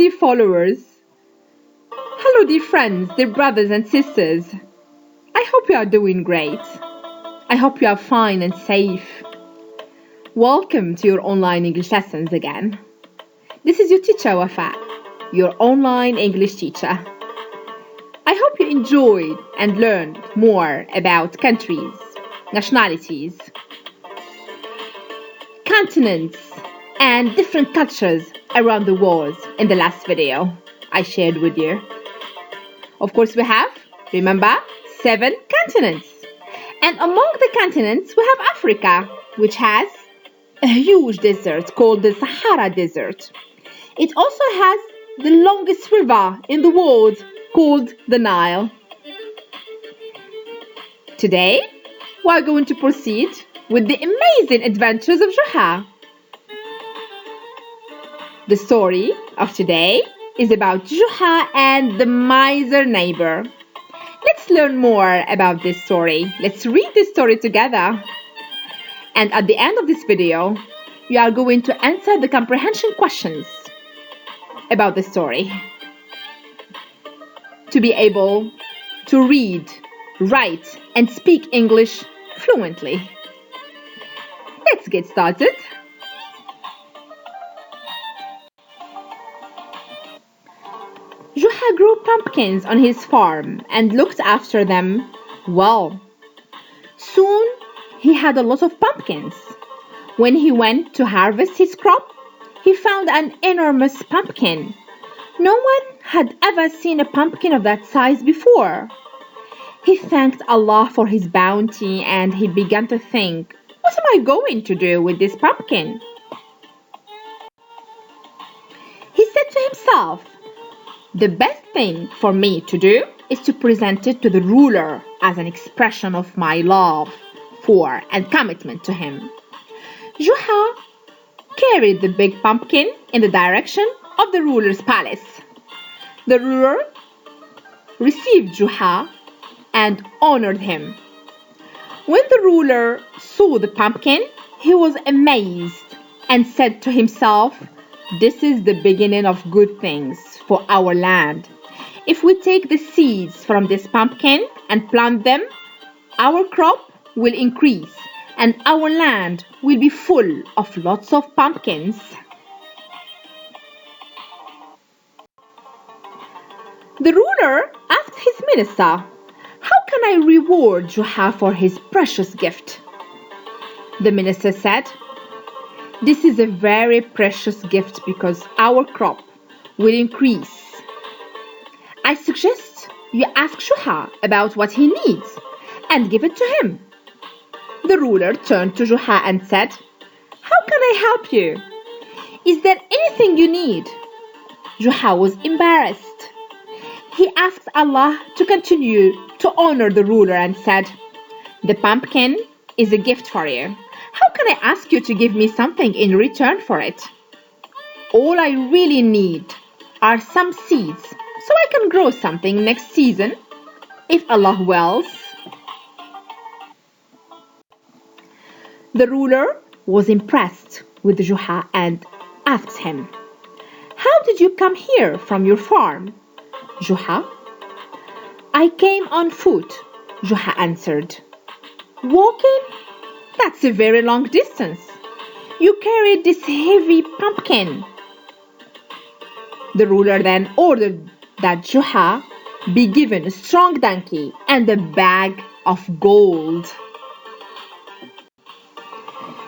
dear followers. Hello, dear friends, dear brothers and sisters. I hope you are doing great. I hope you are fine and safe. Welcome to your online English lessons again. This is your Teacher Ouafaa, your online English teacher. I hope you enjoyed and learned more about countries, nationalities, continents, and different cultures around the world in the last video I shared with you. Of course, we have, remember, 7 continents. And among the continents, we have Africa, which has a huge desert called the Sahara Desert. It also has the longest river in the world called the Nile. Today, we are going to proceed with the amazing adventures of Joha. The story of today is about Joha and the Miser Neighbour. Let's learn more about this story. Let's read this story together. And at the end of this video, you are going to answer the comprehension questions about the story to be able to read, write, and speak English fluently. Let's get started. Joha grew pumpkins on his farm and looked after them well. Soon he had a lot of pumpkins. When he went to harvest his crop, he found an enormous pumpkin. No one had ever seen a pumpkin of that size before. He thanked Allah for his bounty and he began to think, what am I going to do with this pumpkin? He said to himself, the best thing for me to do is to present it to the ruler as an expression of my love for and commitment to him. Joha carried the big pumpkin in the direction of the ruler's palace. The ruler received Joha and honored him. When the ruler saw the pumpkin, he was amazed and said to himself, this is the beginning of good things for our land. If we take the seeds from this pumpkin and plant them, our crop will increase and our land will be full of lots of pumpkins. The ruler asked his minister, how can I reward Joha for his precious gift? The minister said, this is a very precious gift because our crop will increase. I suggest you ask Joha about what he needs and give it to him. The ruler turned to Joha and said, how can I help you? Is there anything you need? Joha was embarrassed. He asked Allah to continue to honor the ruler and said, the pumpkin is a gift for you. How can I ask you to give me something in return for it? All I really need are some seeds so I can grow something next season, if Allah wills. The ruler was impressed with Joha and asked him, how did you come here from your farm? Joha, I came on foot, Joha answered. Walking? That's a very long distance. You carried this heavy pumpkin. The ruler then ordered that Joha be given a strong donkey and a bag of gold.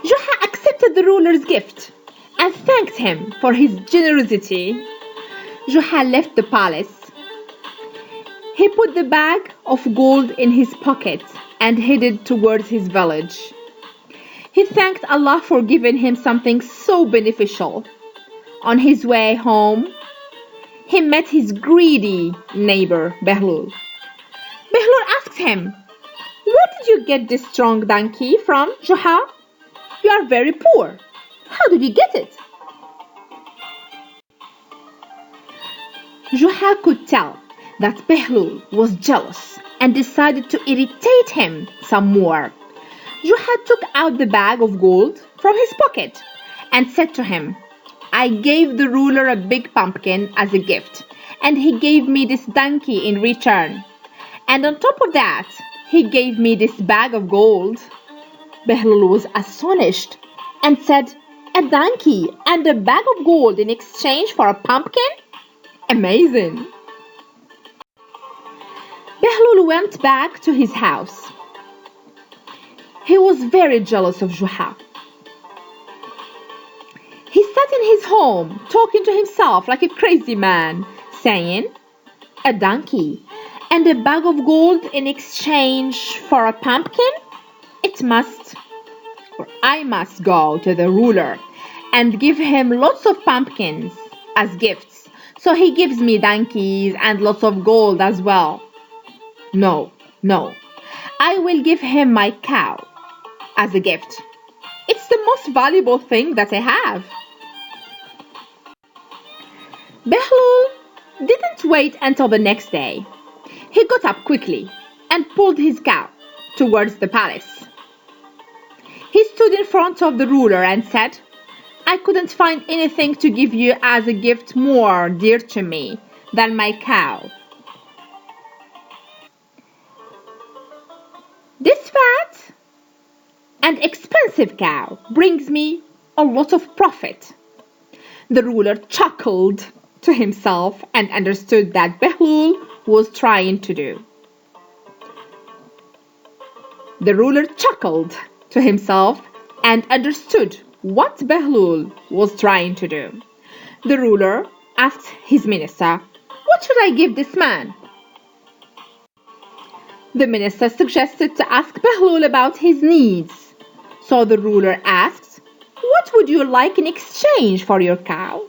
Joha accepted the ruler's gift and thanked him for his generosity. Joha left the palace. He put the bag of gold in his pocket and headed towards his village. He thanked Allah for giving him something so beneficial. On his way home, he met his greedy neighbor, Behlul. Behlul asked him, where did you get this strong donkey from, Joha? You are very poor. How did you get it? Joha could tell that Behlul was jealous and decided to irritate him some more. Joha took out the bag of gold from his pocket and said to him, I gave the ruler a big pumpkin as a gift, and he gave me this donkey in return. And on top of that, he gave me this bag of gold. Behlul was astonished and said, "A donkey and a bag of gold in exchange for a pumpkin? Amazing!" Behlul went back to his house. He was very jealous of Joha. He sat in his home, talking to himself like a crazy man, saying, "A donkey and a bag of gold in exchange for a pumpkin? I must go to the ruler and give him lots of pumpkins as gifts, so he gives me donkeys and lots of gold as well. No, I will give him my cow as a gift. It's the most valuable thing that I have." Behlul didn't wait until the next day. He got up quickly and pulled his cow towards the palace. He stood in front of the ruler and said, "I couldn't find anything to give you as a gift more dear to me than my cow. This fat and expensive cow brings me a lot of profit." The ruler chuckled to himself and understood that Behlul was trying to do. The ruler chuckled to himself and understood what Behlul was trying to do. The ruler asked his minister, "What should I give this man?" The minister suggested to ask Behlul about his needs. So the ruler asked, "What would you like in exchange for your cow?"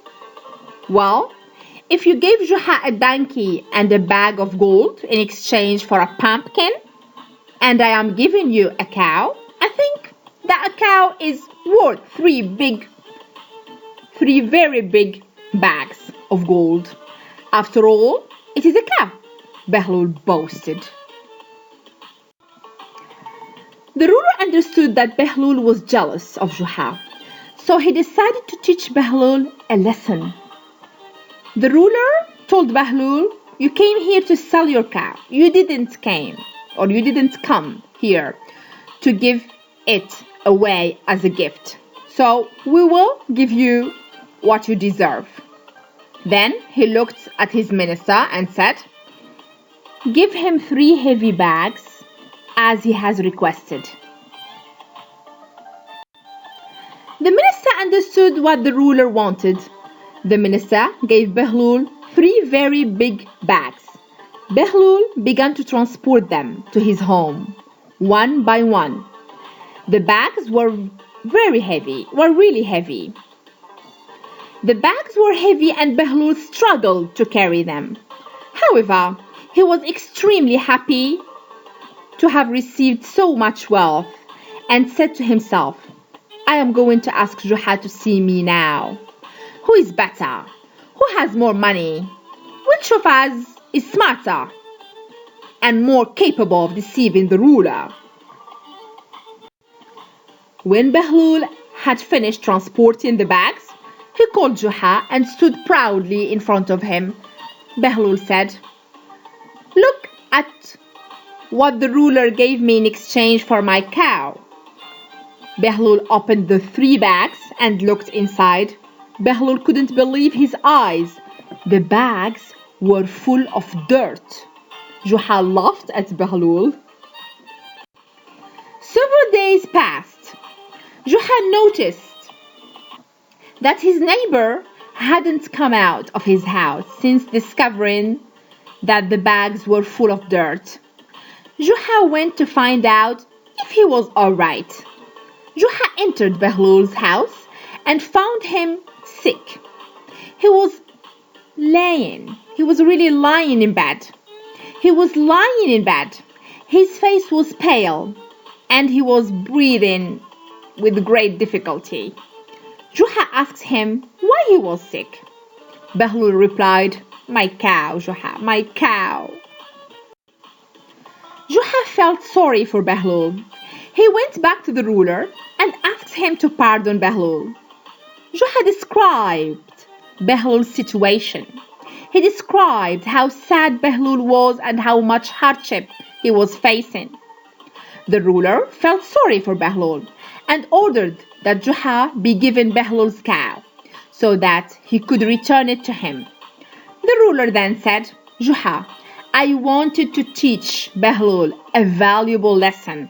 "Well, if you gave Joha a donkey and a bag of gold in exchange for a pumpkin, and I am giving you a cow, I think that a cow is worth three very big bags of gold. After all, it is a cow," Behlul boasted. The ruler understood that Behlul was jealous of Joha, so he decided to teach Behlul a lesson. The ruler told Behlul, "You came here to sell your cow. You didn't come here to give it away as a gift. So we will give you what you deserve." Then he looked at his minister and said, "Give him 3 heavy bags as he has requested." The minister understood what the ruler wanted. The minister gave Behlul 3 very big bags. Behlul began to transport them to his home, one by one. The bags were really heavy. The bags were heavy and Behlul struggled to carry them. However, he was extremely happy to have received so much wealth and said to himself, "I am going to ask Joha to see me now. Who is better? Who has more money? Which of us is smarter and more capable of deceiving the ruler?" When Behlul had finished transporting the bags, he called Joha and stood proudly in front of him. Behlul said, "Look at what the ruler gave me in exchange for my cow." Behlul opened the 3 bags and looked inside. Behlul couldn't believe his eyes. The bags were full of dirt. Joha laughed at Behlul. Several days passed. Joha noticed that his neighbor hadn't come out of his house since discovering that the bags were full of dirt. Joha went to find out if he was all right. Joha entered Behlul's house and found him sick. He was really lying in bed. His face was pale and he was breathing with great difficulty. Joha asked him why he was sick. Behlul replied, "My cow, Joha, my cow." Joha felt sorry for Behlul. He went back to the ruler and asked him to pardon Behlul. Joha described Behlul's situation. He described how sad Behlul was and how much hardship he was facing. The ruler felt sorry for Behlul and ordered that Joha be given Behlul's cow so that he could return it to him. The ruler then said, Joha, I wanted to teach Behlul a valuable lesson.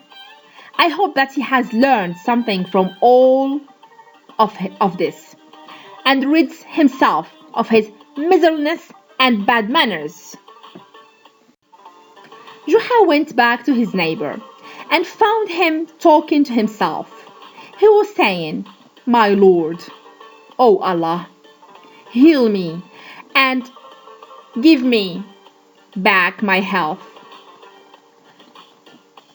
I hope that he has learned something from all of this and rids himself of his miserliness and bad manners. Joha went back to his neighbor and found him talking to himself. He was saying, My Lord, O Allah, heal me and give me back my health.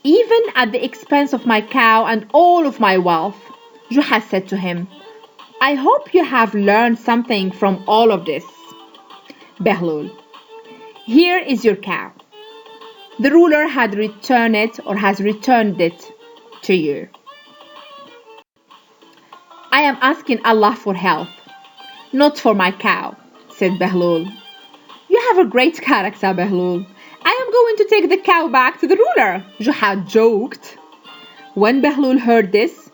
Even at the expense of my cow and all of my wealth, Joha said to him, I hope you have learned something from all of this. Behlul, here is your cow. The ruler has returned it to you. I am asking Allah for health, not for my cow, said Behlul. You have a great character, Behlul. I am going to take the cow back to the ruler, Joha joked. When Behlul heard this,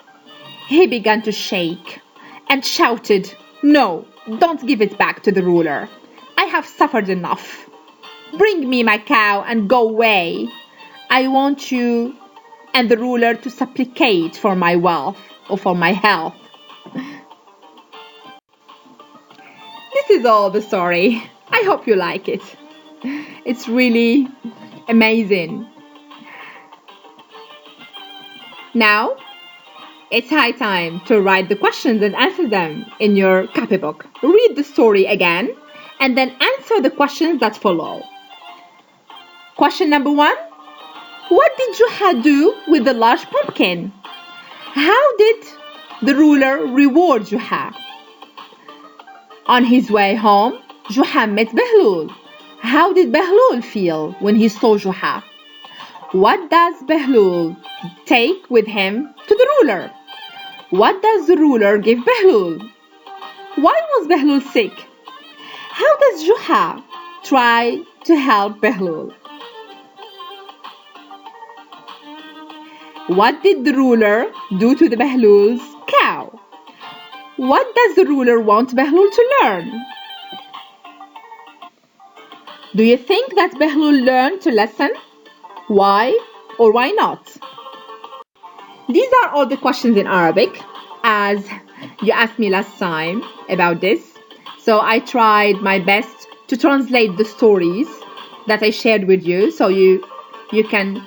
he began to shake and shouted, No, don't give it back to the ruler. I have suffered enough. Bring me my cow and go away. I want you and the ruler to supplicate for my wealth or for my health. This is all the story. I hope you like it. It's really amazing. Now, it's high time to write the questions and answer them in your copybook. Read the story again and then answer the questions that follow. Question number 1. What did Joha do with the large pumpkin? How did the ruler reward Joha? On his way home, Joha met Behlul. How did Behlul feel when he saw Joha? What does Behlul take with him to the ruler? What does the ruler give Behlul? Why was Behlul sick? How does Joha try to help Behlul? What did the ruler do to the Behlul's cow? What does the ruler want Behlul to learn? Do you think that Behlul learned a lesson? Why or why not? These are all the questions in Arabic, as you asked me last time about this. So I tried my best to translate the stories that I shared with you so you can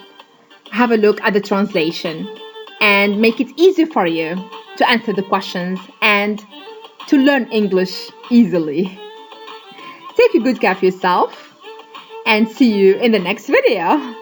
have a look at the translation and make it easier for you to answer the questions and to learn English easily. Take a good care of yourself and see you in the next video.